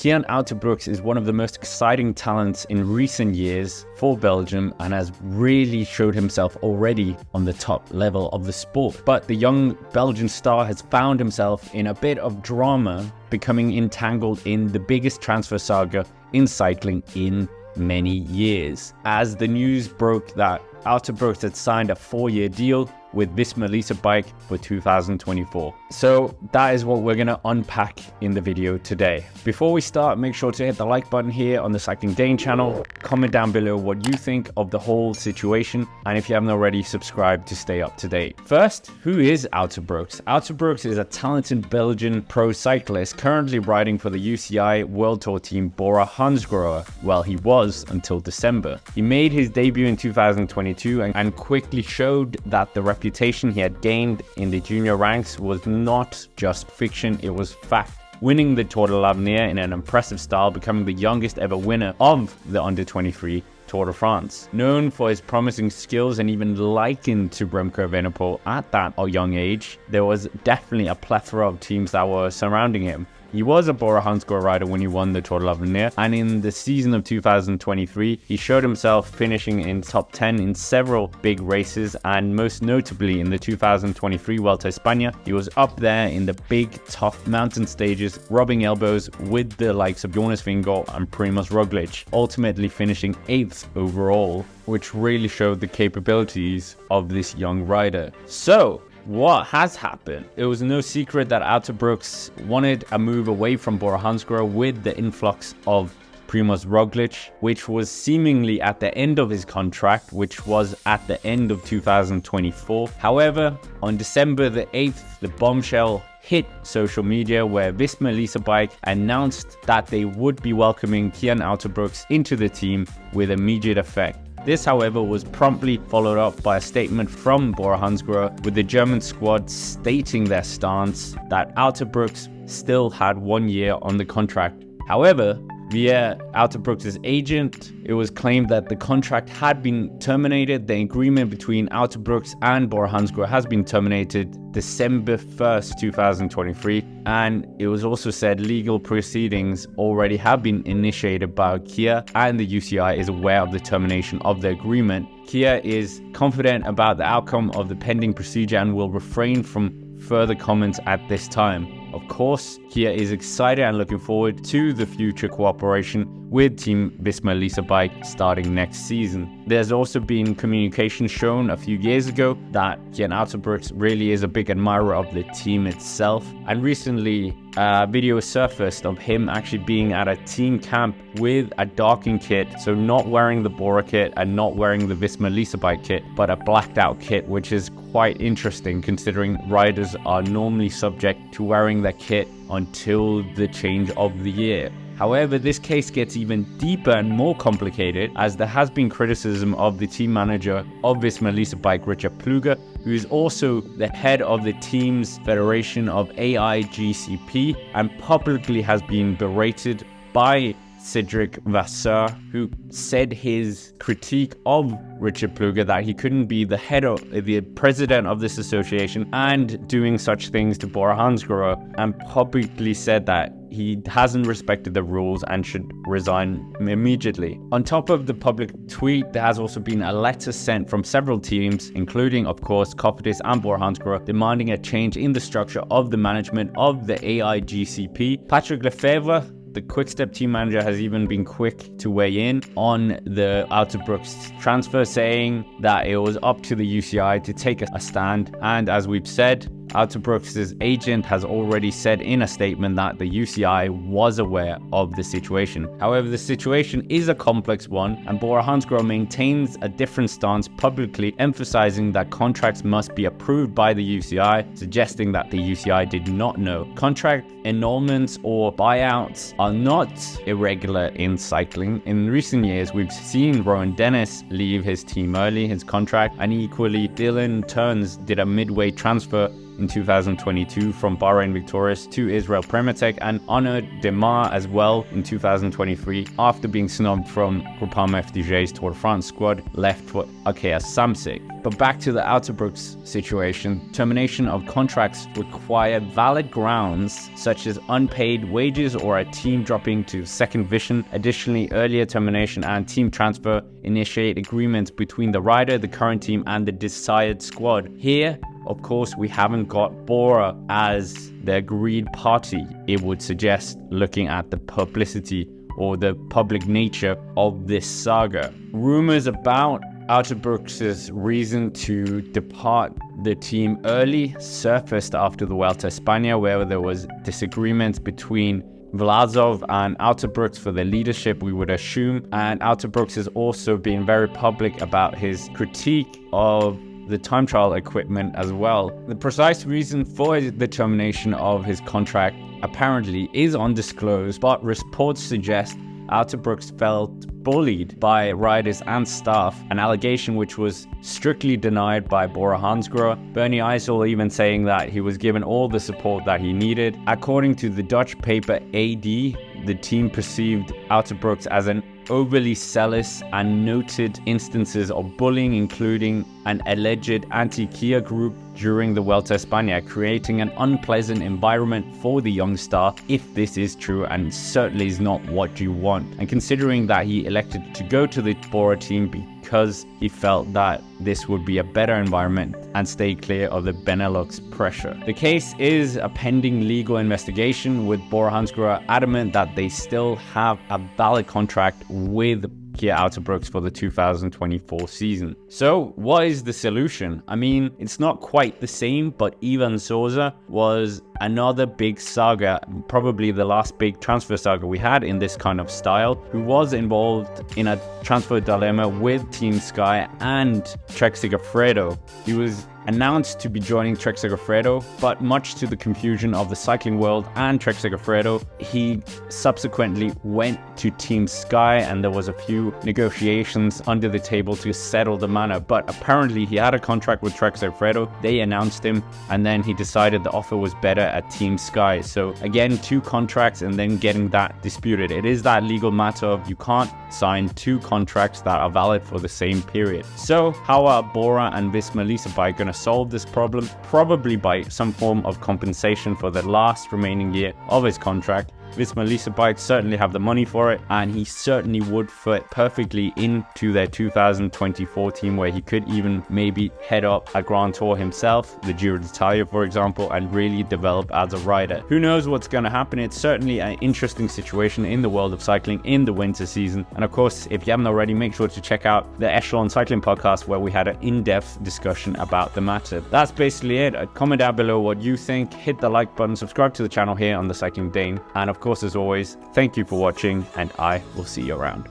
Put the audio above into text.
Cian Uijtdebroeks is one of the most exciting talents in recent years for Belgium and has really showed himself already on the top level of the sport. But the young Belgian star has found himself in a bit of drama, becoming entangled in the biggest transfer saga in cycling in many years, as the news broke that Uijtdebroeks had signed a 4-year deal with Visma-Lease bike for 2024. So that is what we're going to unpack in the video today. Before we start, make sure to hit the like button here on the Cycling Dane channel. Comment down below what you think of the whole situation, and if you haven't already, subscribe to stay up to date. First, who is Uijtdebroeks? Uijtdebroeks is a talented Belgian pro cyclist currently riding for the UCI World Tour team Bora-Hansgrohe. Well, he was until December. He made his debut in 2022 and quickly showed that the reputation he had gained in the junior ranks was not just fiction, it was fact. Winning the Tour de l'Avenir in an impressive style, becoming the youngest ever winner of the under-23 Tour de France. Known for his promising skills and even likened to Remco Evenepoel at that young age, there was definitely a plethora of teams that were surrounding him. He was a Bora-Hansgrohe rider when he won the Tour de l'Avenir, and in the season of 2023, he showed himself finishing in top 10 in several big races, and most notably in the 2023 Vuelta a España, he was up there in the big, tough mountain stages, rubbing elbows with the likes of Jonas Vingegaard and Primož Roglič, ultimately finishing 8th overall, which really showed the capabilities of this young rider. So, what has happened? It was no secret that Uijtdebroeks wanted a move away from Bora-Hansgrohe with the influx of Primož Roglič, which was seemingly at the end of his contract, which was at the end of 2024. However, on December the 8th, the bombshell hit social media where Visma-Lease bike announced that they would be welcoming Cian Uijtdebroeks into the team with immediate effect. This, however, was promptly followed up by a statement from Bora-Hansgrohe, with the German squad stating their stance that Uijtdebroeks still had 1 year on the contract. However, via Uijtdebroeks' agent, it was claimed that the contract had been terminated. The agreement between Uijtdebroeks and Bora-Hansgrohe has been terminated December 1st, 2023, and it was also said legal proceedings already have been initiated by Kia, and the UCI is aware of the termination of the agreement. Kia is confident about the outcome of the pending procedure and will refrain from further comments at this time. Of course, Kia is excited and looking forward to the future cooperation with Team Visma-Lease bike starting next season. There's also been communication shown a few years ago that Cian Uijtdebroeks really is a big admirer of the team itself, and recently a video surfaced of him actually being at a team camp with a darking kit, so not wearing the Bora kit and not wearing the Visma-Lease bike kit, but a blacked out kit, which is quite interesting considering riders are normally subject to wearing their kit until the change of the year. However, this case gets even deeper and more complicated, as there has been criticism of the team manager of Visma-Lease bike, Richard Plugge, who is also the head of the team's federation of AIGCP, and publicly has been berated by Cedric Vasseur, who said his critique of Richard Plugge, that he couldn't be the head of the president of this association and doing such things to Bora-Hansgrohe, and publicly said that he hasn't respected the rules and should resign immediately. On top of the public tweet, there has also been a letter sent from several teams, including, of course, Cofidis and Bora-Hansgrohe, demanding a change in the structure of the management of the AIGCP. Patrick Lefevre, the Quick-Step team manager, has even been quick to weigh in on the Uijtdebroeks transfer, saying that it was up to the UCI to take a stand. And as we've said, Uijtdebroeks' agent has already said in a statement that the UCI was aware of the situation. However, the situation is a complex one, and Bora-Hansgrohe maintains a different stance publicly, emphasizing that contracts must be approved by the UCI, suggesting that the UCI did not know. Contract annulments or buyouts are not irregular in cycling. In recent years, we've seen Rowan Dennis leave his team early, his contract, and equally Dylan Teuns did a midway transfer in 2022 from Bahrain Victorious to Israel Premier Tech, and Arnaud Demar as well in 2023 after being snubbed from Groupama FDJ's Tour de France squad, left for Arkea Samsic. But back to the Uijtdebroeks situation, termination of contracts require valid grounds such as unpaid wages or a team dropping to second division. Additionally, earlier termination and team transfer initiate agreements between the rider, the current team, and the desired squad. Here, of course, we haven't got Bora as the agreed party. It would suggest, looking at the publicity or the public nature of this saga. Rumors about Uijtdebroeks' reason to depart the team early surfaced after the Vuelta a España, where there was disagreements between Vlasov and Uijtdebroeks for the leadership, we would assume. And Uijtdebroeks has also been very public about his critique of the time trial equipment as well. The precise reason for the termination of his contract apparently is undisclosed, but reports suggest Uijtdebroeks felt bullied by riders and staff, an allegation which was strictly denied by Bora-Hansgrohe. Bernie Eisel even saying that he was given all the support that he needed. According to the Dutch paper AD, the team perceived Uijtdebroeks as an overly zealous and noted instances of bullying, including an alleged anti-Kia group during the Vuelta a España, creating an unpleasant environment for the young star, if this is true, and certainly is not what you want. And considering that he elected to go to the Bora team because he felt that this would be a better environment and stay clear of the Benelux pressure. The case is a pending legal investigation, with Bora-Hansgrohe adamant that they still have a valid contract with Cian Uijtdebroeks for the 2024 season. So what is the solution? I mean, it's not quite the same, but Ivan Sosa was another big saga, probably the last big transfer saga we had in this kind of style, who was involved in a transfer dilemma with Team Sky and Trek Segafredo. He was announced to be joining Trek Segafredo, but much to the confusion of the cycling world and Trek Segafredo, he subsequently went to Team Sky, and there was a few negotiations under the table to settle the matter. But apparently he had a contract with Trek Segafredo, they announced him, and then he decided the offer was better at Team Sky. So again, two contracts and then getting that disputed. It is that legal matter of you can't sign two contracts that are valid for the same period. So how are Bora and Visma-Lease going to solve this problem? Probably by some form of compensation for the last remaining year of his contract. Visma-Lease certainly have the money for it, and he certainly would fit perfectly into their 2024 team, where he could even maybe head up a Grand Tour himself, the Giro d'Italia for example, and really develop as a rider. Who knows what's going to happen? It's certainly an interesting situation in the world of cycling in the winter season. And of course, if you haven't already, make sure to check out the Echelon Cycling podcast, where we had an in-depth discussion about the matter. That's basically it. Comment down below what you think, hit the like button, subscribe to the channel here on The Cycling Dane, and of course, as always, thank you for watching, and I will see you around.